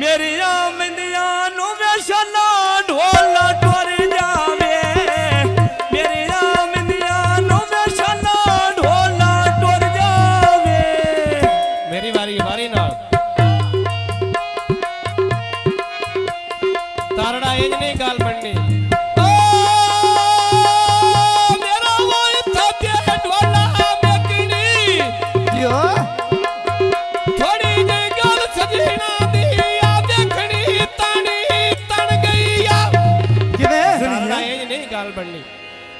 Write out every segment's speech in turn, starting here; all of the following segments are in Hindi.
मेरी आमदिया नु वेशला ढोला टोर जावे मेरी आमदिया नु वेशला ढोला टोर जावे मेरी वारी वारी ना तारड़ा एज नहीं गाल बननी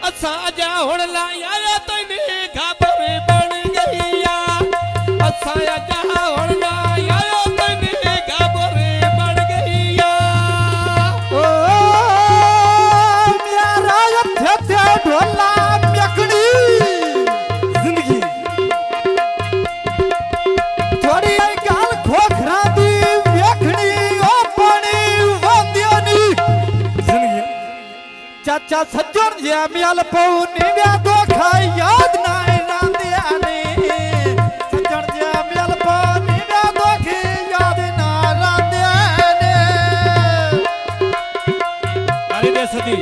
असा हुण लाया तने खबर बन गईया असा हुण लाया तने खबर बन गईया ओ मेरा थे ढोला मकड़ी जिंदगी थोड़ी गाल खोखरा दी वेखणी ओ पानी वंदियोनी जिंदगी चाचा सज्जन जे मियाल पौनी व्या दोखा याद नाई रांदिया ने सज्जन जे मियाल पौनी व्या दोखी याद ना रांदिया ने अरे दे सदी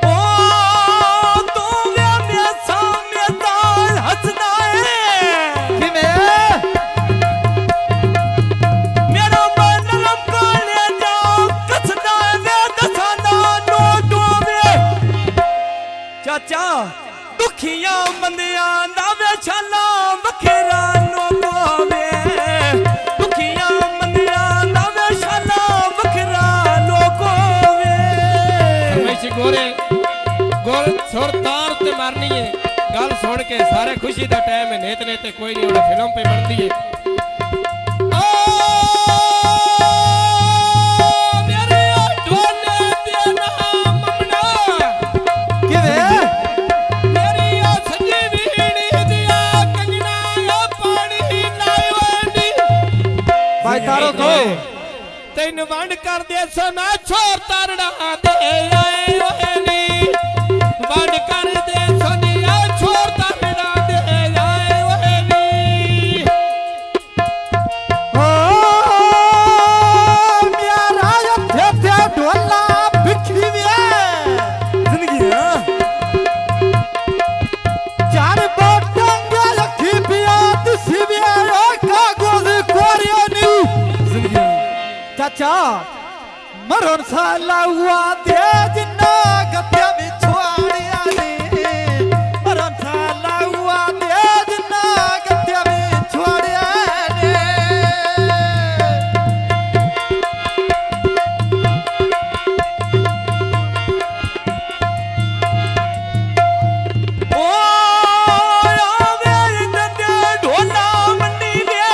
ओ तू वे में सामने ताल हंसदा है किने चाचा दुखिया मंदिया ना वे छाला बखेरा नो पावे दुखिया मंदिया ना वे छाला बखेरा नो कोवे हमेशा गोरे गोर छोड़ तार ते मारनी है गाल छोड़ के सारे खुशी दा टाइम है नेत नेते कोई नहीं उड़ा फिल्म पे बनती है तेन वंड कर दे सना छोर तारड़ा दे आए ओनी वंड कर दे सोनिया छोर तारड़ा दे आए ओनी ओ मेरा थे ढोला बिखरी वे जिंदगी चार बोटंग लखी पिया दिसिया ओ कागज कोरियोनी जिंदगी चाचा मरण साला हुआ दे जिन्ना गत्या बिछवाड़िया ने मरण साला हुआ दे जिन्ना गत्या बिछवाड़िया ने ओ आवे नंदे ढोला मंडी वे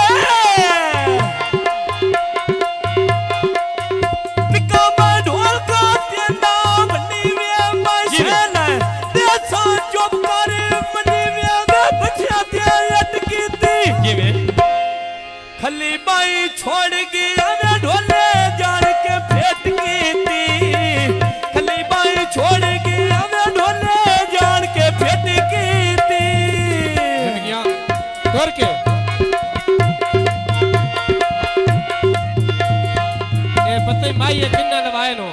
खली बाई छोड़ गया वे ढोले जान के फेट की थी खली बाई छोड़ गया वे ढोले जान के फेट की थी जिंदगियां कर के ए पते माई ये किन्ना लवाए नो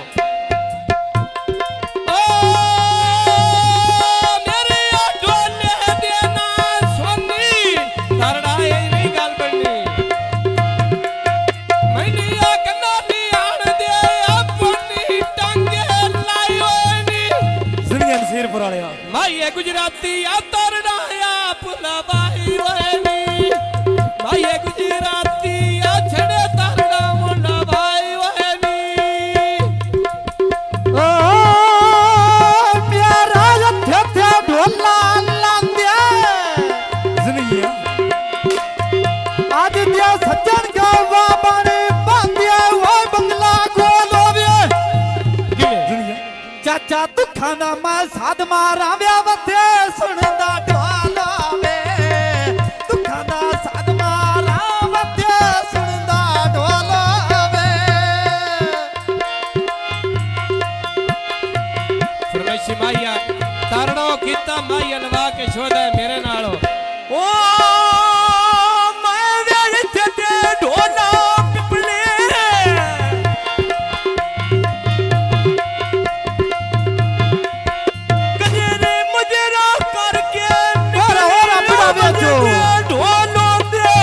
माई गुजराती तरना पुलवाई वहनी माई गुजराती छड़े तरना मुंडवाई वहनी ओ मेरा थे ढोला लांदिया जिंदगी आज दिया सज्जन गावा बाने बांधिया वो बंगला गोलोवे जिंदगी चाचा तू खाना मा साध मारा व्यावते सुनदा ढोला वे तू खाना साध मारा वते सुनदा ढोला वे फरमाइशी माइया तारड़ो कीता माई अलवा के शोदा मेरे नालो ओ मैं वेड़ थे ढोला पिपले गजरे मुजरा करके ढोलो दे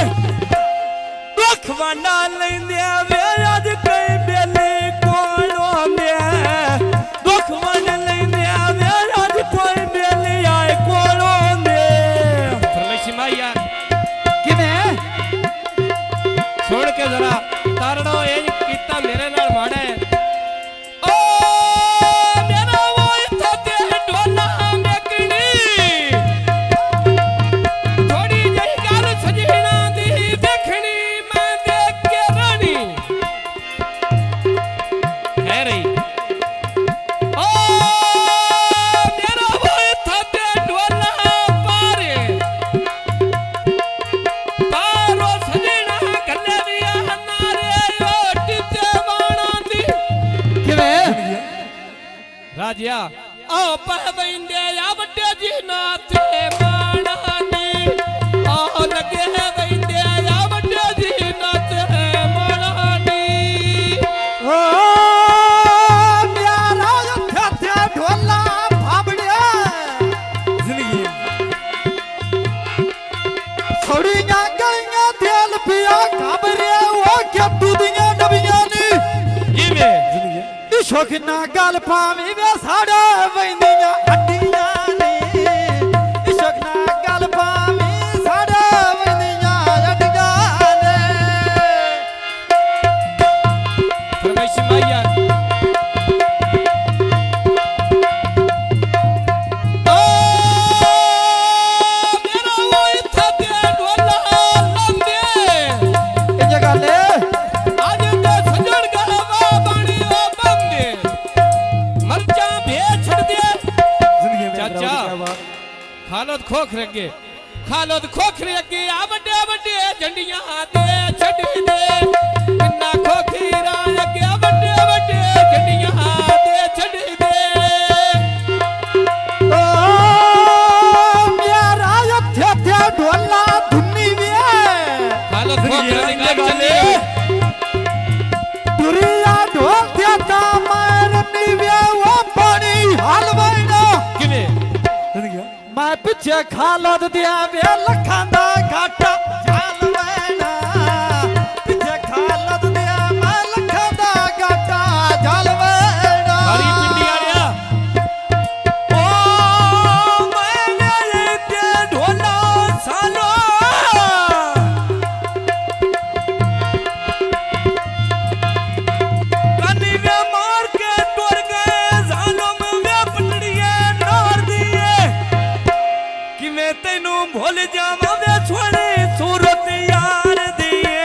दुख वंडा लेंदे वे अज कई बेली कोलो दे दुख वंड लेंदे वे अज कोई बेली आए कोलो दे परमेशी माया किवें छोड़ के जरा तारड़ो एज कीता मेरे नाल माड़े ओ मेरा वो इत्थे ते ढोला मेकनी थोड़ी जही गल सजना दी देखनी मैं देख के रानी है रही ओ मेरा वो इत्थे ते ढोला पारे पारो सजना गले दिया नारे ओ टिते वाणा दी किवें राजिया ओ पहवेंदे या बड्डे जी नाथे माणानी ओ लगे वेंदे या बड्डे जी नाथे माणानी ओ म्यारा इत्थे ढोला भाबड़िया जिंदगी थोड़ियां गलियां तेल पिया घबरे ओ के दूधियां डबियां नी जिवे जिंदगी शौकीना गल पावी वे साड़े वैंदियां हड्डियां नी शौकीना गल पावी साड़े वैंदियां हड्डियां ने परमेशी माया ओ मेरा वो इत्थे ते ढोला लंदे ये गल आज ते सजण गवा बणी ओ बंदे मरचा भेज छड़ दे जिंदगी में चाचा खालद खोखरे अगे आ बड़े बड़े झंडियां दे छड़ी दे किन्ना खोखीरा अगे आ बड़े बड़े झंडियां दे छड़ी दे ओ म्यारा इत्थे ढोला धुन्नी वे खालद खोखरे दी गल चली दुरिया ढोल थे ता मारनी वे वो पानी हलवाइना किवे जिंदगी मैं पिछे खालद दिया वे लखां दा घाटा हलवाइना पिछे खालद दिया मैं लखां दा घाटा हलवाइना हरी पिंडी आड़िया ओ मैं वेड़ थे ढोला सालो कनी वे मार के टुर गए जालम वे पटड़िए नार दिए कि मैं तेनू भूल जावां वे छोड़े सूरत यार दिए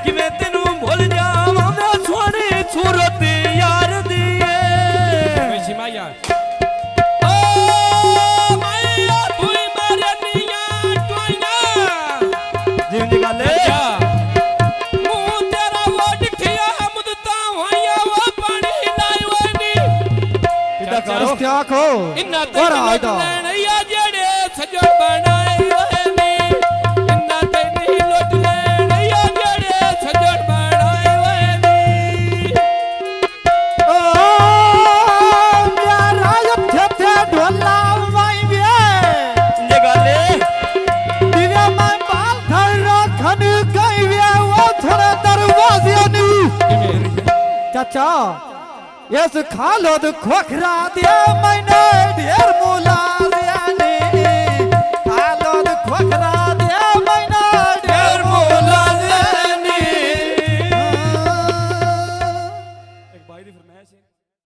कि मैं तेनू भूल जावां वे छोड़े सूरत यार दिए परमेशी माया ओ माया भूई मारनिया टोइया जिंदगी गाले जा मुंह तेरा वो डिठिया मुदता होया वो पानी लाई वनी किदा करो क्या को इन्ना और तेरी आइदा लोट लैया जेड़े सजण बनाए वनी इन्ना तेरी लोट लैया जेड़े सजण बनाए वनी ओ म्यारा इत्थे ढोला वाई वे जिंदगी गाले दिव्या मैं बाल धर खन गई वे वो थोड़े दरवाजे नी चाचा यस खालद खोखरा दिया मैंने ढेर मुला